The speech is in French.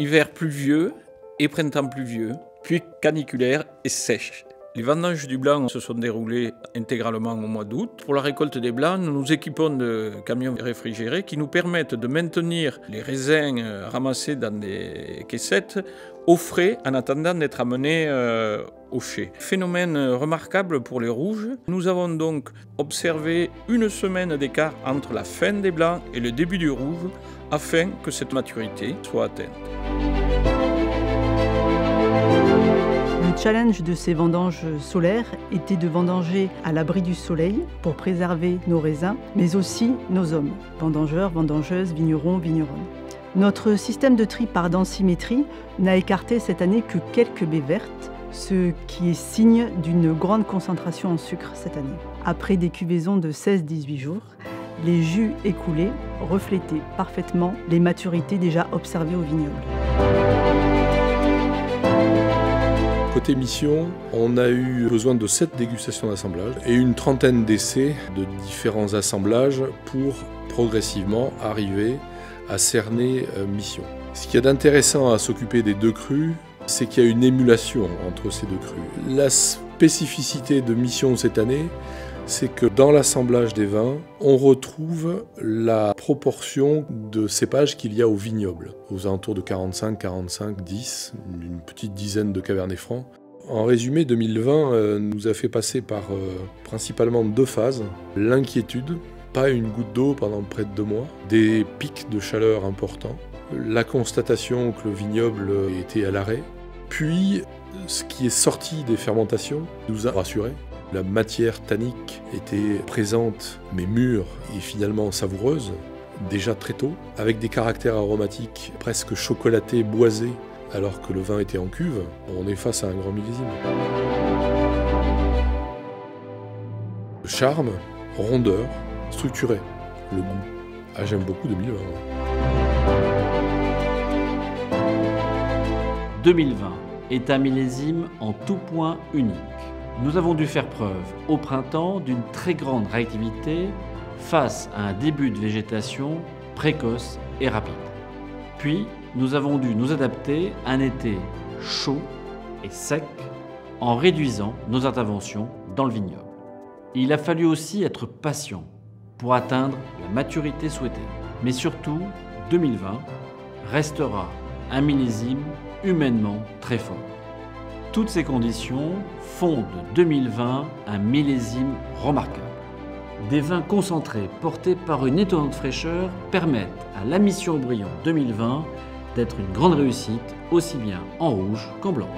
hiver pluvieux et printemps pluvieux, puis caniculaire et sèche. Les vendanges du blanc se sont déroulées intégralement au mois d'août. Pour la récolte des blancs, nous nous équipons de camions réfrigérés qui nous permettent de maintenir les raisins ramassés dans des caissettes au frais en attendant d'être amenés au chai. Phénomène remarquable pour les rouges. Nous avons donc observé une semaine d'écart entre la fin des blancs et le début du rouge afin que cette maturité soit atteinte. Le challenge de ces vendanges solaires était de vendanger à l'abri du soleil pour préserver nos raisins, mais aussi nos hommes, vendangeurs, vendangeuses, vignerons, vigneronnes. Notre système de tri par densimétrie n'a écarté cette année que quelques baies vertes, ce qui est signe d'une grande concentration en sucre cette année. Après des cuvaisons de 16-18 jours, les jus écoulés reflétaient parfaitement les maturités déjà observées au vignoble. Côté mission, on a eu besoin de 7 dégustations d'assemblage et une trentaine d'essais de différents assemblages pour progressivement arriver à cerner mission. Ce qu'il y a d'intéressant à s'occuper des deux crus, c'est qu'il y a une émulation entre ces deux crus. La spécificité de mission cette année, c'est que dans l'assemblage des vins, on retrouve la proportion de cépages qu'il y a au vignoble, aux alentours de 45, 45, 10, une petite dizaine de Cabernet Franc. En résumé, 2020 nous a fait passer par principalement 2 phases. L'inquiétude, pas une goutte d'eau pendant près de 2 mois, des pics de chaleur importants, la constatation que le vignoble était à l'arrêt, puis ce qui est sorti des fermentations nous a rassurés. La matière tannique était présente, mais mûre et finalement savoureuse, déjà très tôt, avec des caractères aromatiques presque chocolatés, boisés, alors que le vin était en cuve. On est face à un grand millésime. Le charme, rondeur, structuré, le goût. Ah, j'aime beaucoup 2020. 2020 est un millésime en tout point unique. Nous avons dû faire preuve au printemps d'une très grande réactivité face à un début de végétation précoce et rapide. Puis, nous avons dû nous adapter à un été chaud et sec en réduisant nos interventions dans le vignoble. Il a fallu aussi être patient pour atteindre la maturité souhaitée. Mais surtout, 2020 restera un millésime humainement très fort. Toutes ces conditions font de 2020 un millésime remarquable. Des vins concentrés portés par une étonnante fraîcheur permettent à la mission Haut-Brion 2020 d'être une grande réussite, aussi bien en rouge qu'en blanc.